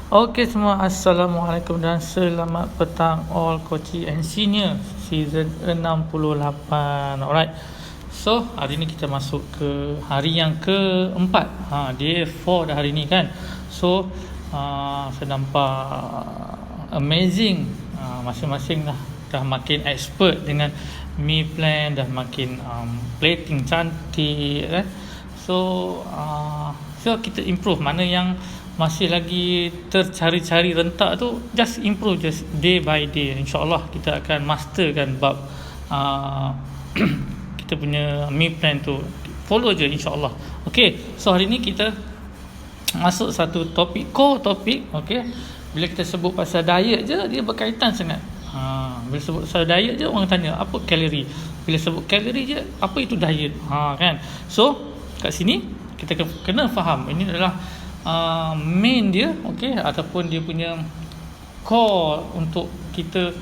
Okey semua, Assalamualaikum dan selamat petang all coaches and senior season 68. Alright. So, hari ni kita masuk ke hari yang keempat. Day 4 dah hari ni kan. So, saya nampak amazing. Masing-masing dah makin expert dengan meal plan, dah makin plating cantik kan. So kita improve. Mana yang masih lagi tercari-cari rentak tu, just improve, just day by day. InsyaAllah kita akan masterkan bab kita punya meal plan tu. Follow je insyaAllah. Okay, so hari ni kita masuk satu topik, core topik. Okay, bila kita sebut pasal diet je, dia berkaitan sangat. Bila sebut pasal diet je, orang tanya apa kalori. Bila sebut kalori je, apa itu diet, kan. So kat sini kita kena faham ini adalah main dia, okey, ataupun dia punya core untuk kita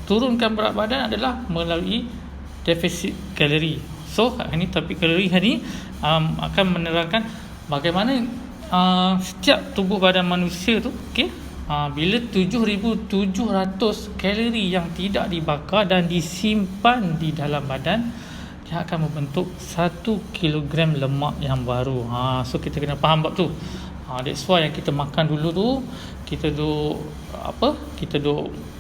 turunkan berat badan adalah melalui defisit kalori. So ini topik kalori hari ni akan menerangkan bagaimana setiap tubuh badan manusia tu, okey, bila 7,700 kalori yang tidak dibakar dan disimpan di dalam badan, dia akan membentuk 1 kilogram lemak yang baru. So kita kena faham bab tu. That's why yang kita makan dulu tu, kita duk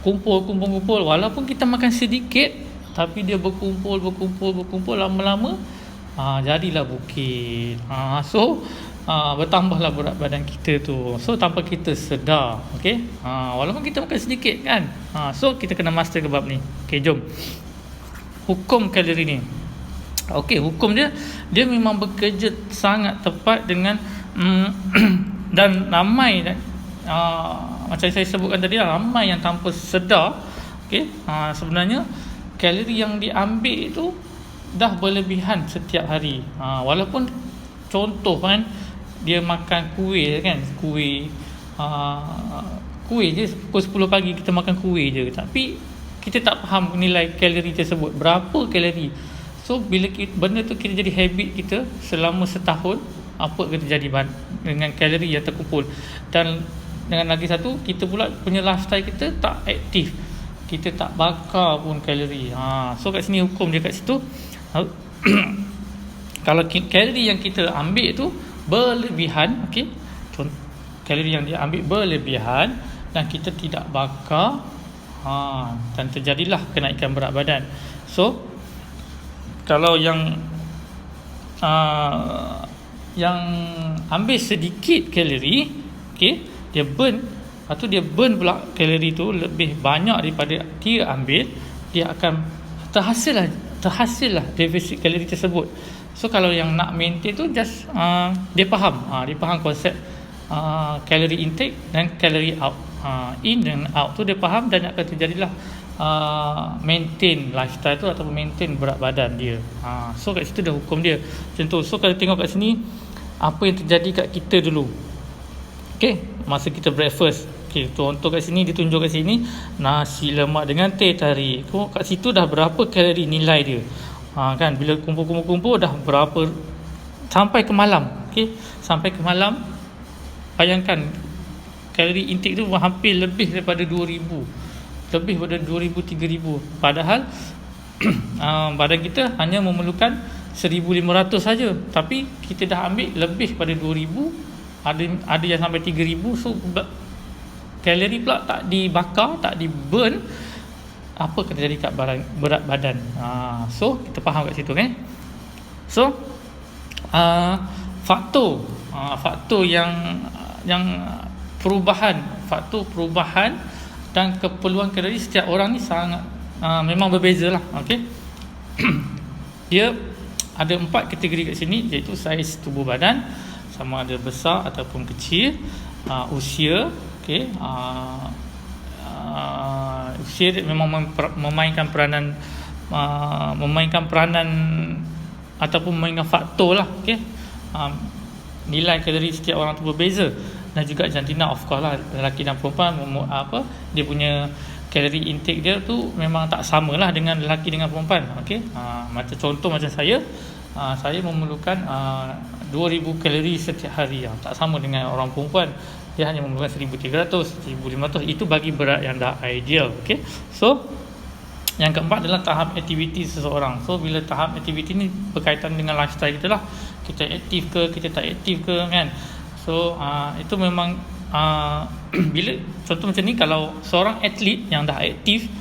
kumpul walaupun kita makan sedikit, tapi dia berkumpul lama-lama jadilah bukit. So bertambahlah berat badan kita tu. So tanpa kita sedar, okey. Walaupun kita makan sedikit kan. So kita kena master ke bab ni. Okey, jom. Hukum kalori ni. Okey, hukum dia memang bekerja sangat tepat dengan dan ramai macam saya sebutkan tadi, ramai yang tanpa sedar, okey, sebenarnya kalori yang diambil itu dah berlebihan setiap hari. Walaupun contoh kan, dia makan kuih kan, kuih je pukul 10 pagi kita makan kuih je, tapi kita tak faham nilai kalori tersebut, berapa kalori. So bila benda tu kita jadi habit kita selama setahun, apa yang terjadi dengan kalori yang terkumpul. Dan dengan lagi satu, kita pula punya lifestyle kita tak aktif, kita tak bakar pun kalori. So kat sini hukum dia kat situ. Kalau kalori yang kita ambil tu berlebihan, okey, kalori yang dia ambil berlebihan dan kita tidak bakar, dan terjadilah kenaikan berat badan. So kalau yang ambil sedikit kalori, okey, dia burn, lepas tu dia burn pula kalori tu lebih banyak daripada dia ambil, dia akan terhasillah defisit kalori tersebut. So kalau yang nak maintain tu just dia faham konsep kalori intake dan kalori out, in dan out tu dia faham, dan akan terjadilah maintain lifestyle tu ataupun maintain berat badan dia. So kat situ dah hukum dia. Contoh, so kalau tengok kat sini apa yang terjadi kat kita dulu, okey, masa kita breakfast. Okey, contoh kat sini ditunjuk kat sini nasi lemak dengan teh tarik. Kat situ dah berapa kalori nilai dia, kan, bila kumpul dah berapa sampai ke malam. Okey, sampai ke malam, bayangkan kalori intake tu hampir lebih daripada 2,000, lebih pada 2,000, 3,000. Padahal badan kita hanya memerlukan 1,500 saja, tapi kita dah ambil lebih pada 2,000, ada yang sampai 3,000. So kalori pula tak dibakar, tak di burn, apa akan terjadi kat berat badan. So kita faham kat situ kan. So faktor yang perubahan dan keperluan kalori setiap orang ni sangat memang berbeza lah. Okay. Dia ada 4 kategori kat sini, iaitu saiz tubuh badan, sama ada besar ataupun kecil, usia, okay, usia dia memang memainkan peranan ataupun memainkan faktor lah. Okay. Nilai kalori setiap orang tu berbeza, dan juga jantina, of course lah, lelaki dan perempuan dia punya kalori intake dia tu memang tak samalah dengan lelaki dengan perempuan. Okey, macam contoh macam saya memerlukan 2000 kalori setiap hari. Tak sama dengan orang perempuan, dia hanya memerlukan 1300, 1500. Itu bagi berat yang dah ideal. Okay, so yang keempat adalah tahap aktiviti seseorang. So bila tahap aktiviti ni berkaitan dengan lifestyle kita lah, kita aktif ke, kita tak aktif ke kan. So itu memang bila contoh macam ni, kalau seorang atlet yang dah aktif,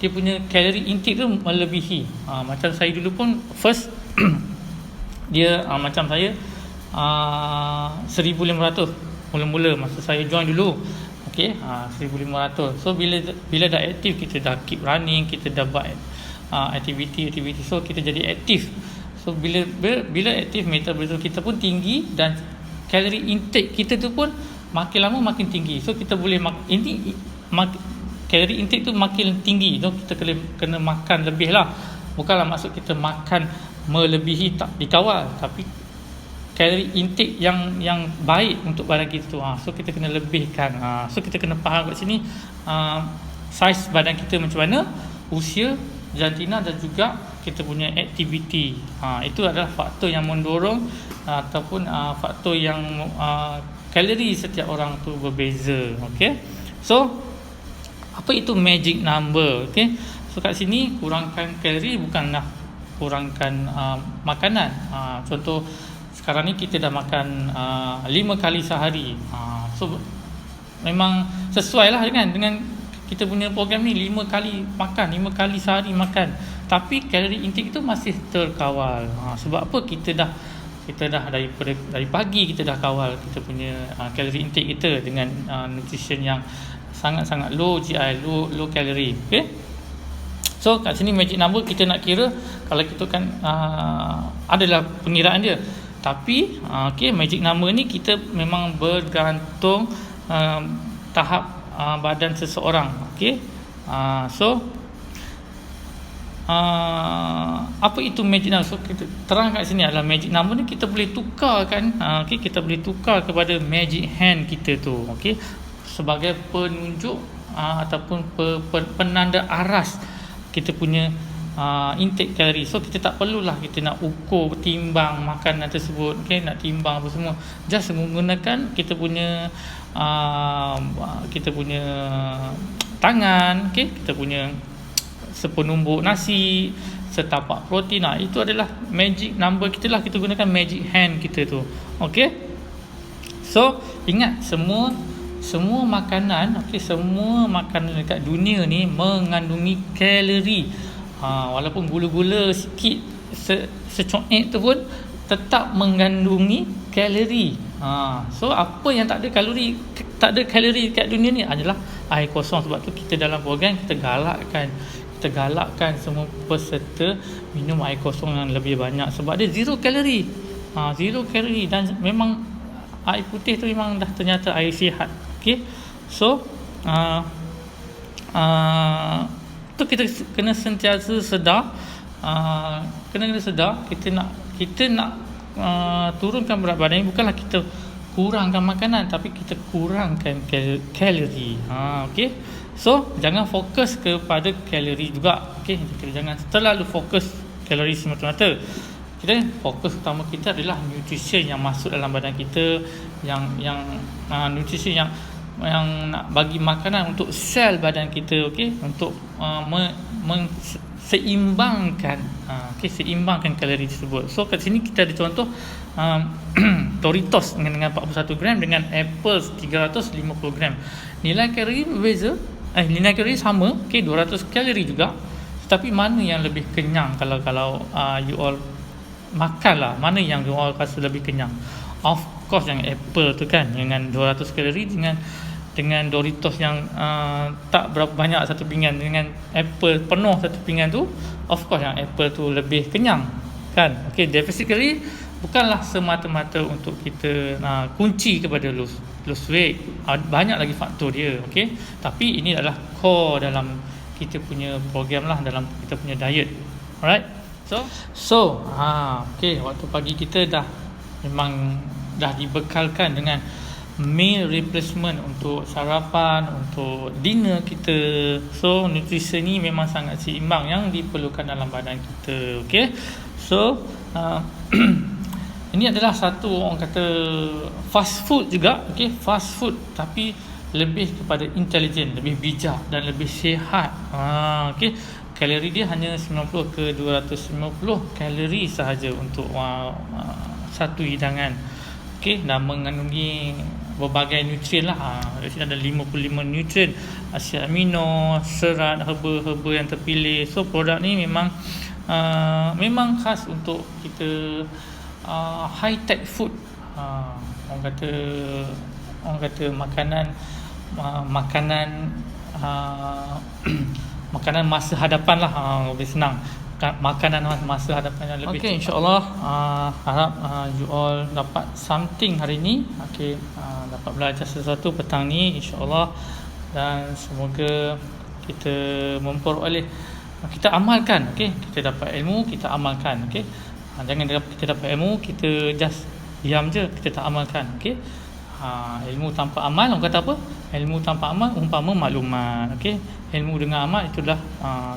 dia punya kalori intake tu melebihi. Macam saya dulu pun first dia macam saya 1500 mula-mula masa saya join dulu. Okey, 1500. So bila dah aktif, kita dah keep running, kita dah buat aktiviti, so kita jadi aktif. So bila aktif, metabolism kita pun tinggi dan kalori intake kita tu pun makin lama makin tinggi. So kita boleh kalori intake tu makin tinggi. So kita kena makan lebih lah. Bukanlah maksud kita makan melebihi, tak dikawal, tapi kalori intake yang baik untuk badan kita tu. So kita kena lebihkan. So kita kena faham kat sini saiz badan kita macam mana, usia, jantina dan juga kita punya aktiviti. Itu adalah faktor yang mendorong ataupun faktor yang kalori setiap orang tu berbeza. Okay, so apa itu magic number? Okay, so kat sini kurangkan kalori bukanlah kurangkan makanan. Contoh sekarang ni kita dah makan 5 kali sehari. So memang sesuai lah dengan kita punya program ni, 5 kali makan, 5 kali sehari makan. Tapi kalori intake itu masih terkawal. Sebab apa? Kita dah dari pagi kita dah kawal kita punya kalori intake kita dengan nutrition yang sangat-sangat low GI, low kalori. Okay, so kat sini magic number kita nak kira, kalau kita kan adalah pengiraan dia. Tapi magic number ni kita memang bergantung tahap badan seseorang. Okay, so apa itu magic number? So kita terang kat sini adalah magic number ni kita boleh tukarkan. Kita boleh tukar kepada magic hand kita tu. Okay, sebagai penunjuk ataupun penanda aras kita punya intake kalori. So kita tak perlulah kita nak ukur, timbang makanan tersebut. Okay, nak timbang apa semua, just menggunakan kita punya tangan. Okay, kita punya sepenumbuk nasi, setapak protein. Itu adalah magic number kita lah. Kita gunakan magic hand kita tu. Okay, so ingat semua makanan, semua makanan dekat dunia ni mengandungi kalori. Walaupun gula-gula sikit secoek tu pun tetap mengandungi kalori. So apa yang tak ada kalori dekat dunia ni adalah air kosong. Sebab tu kita dalam program kita galakkan semua peserta minum air kosong yang lebih banyak, sebab dia zero kalori. Dan memang air putih tu memang dah ternyata air sihat. Okay, so tu kita kena sentiasa sedar, kita nak turunkan berat badan ni, bukanlah kita kurangkan makanan, tapi kita kurangkan kalori. Okay, so jangan fokus kepada kalori juga. Okay, kita jangan terlalu fokus kalori semata-mata. Kita fokus utama kita adalah nutrition yang masuk dalam badan kita, yang nutrition yang nak bagi makanan untuk sel badan kita. Okay, untuk seimbangkan kalori tersebut. So kat sini kita ada contoh Doritos dengan 41 gram dengan apple 350 gram. Nilai kalori berbeza, nilai kalori sama. Okay, 200 kalori juga. Tapi mana yang lebih kenyang kalau you all makan lah, mana yang you all rasa lebih kenyang? Of course yang apple tu kan, dengan 200 kalori dengan Doritos yang tak berapa banyak satu pinggan, dengan apple penuh satu pinggan tu, of course yang apple tu lebih kenyang kan. Okay, deficit kalori bukanlah semata-mata untuk kita kunci kepada lose weight. Banyak lagi faktor dia. Okay, tapi ini adalah core dalam kita punya program lah, dalam kita punya diet. Alright, so okay, waktu pagi kita memang dah dibekalkan dengan meal replacement untuk sarapan, untuk dinner kita. So nutrisi ni memang sangat seimbang yang diperlukan dalam badan kita. Okay, so ini adalah satu orang kata fast food juga, okey, fast food tapi lebih kepada intelijen, lebih bijak dan lebih sihat. Okey, kalori dia hanya 90 ke 250 kalori sahaja untuk satu hidangan. Okey, dan mengandungi berbagai nutrien lah. Di sini ada 55 nutrien, asid amino, serat, herba-herba yang terpilih. So produk ni memang khas untuk kita high tech food. Orang kata makanan masa hadapan lah, lebih senang. Makanan masa hadapan yang lebih. Okay, insyaAllah harap you all dapat something hari ni. Okay, dapat belajar sesuatu petang ni insyaAllah, dan semoga kita memperoleh, kita amalkan. Okay, kita dapat ilmu, kita amalkan. Okay, jangan kita dapat ilmu kita just diam je, kita tak amalkan. Okay, ilmu tanpa amal, orang kata apa? Ilmu tanpa amal umpama maklumat. Okay, ilmu dengan amal itulah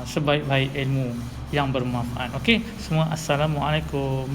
sebaik-baik ilmu yang bermanfaat. Okey, semua assalamualaikum.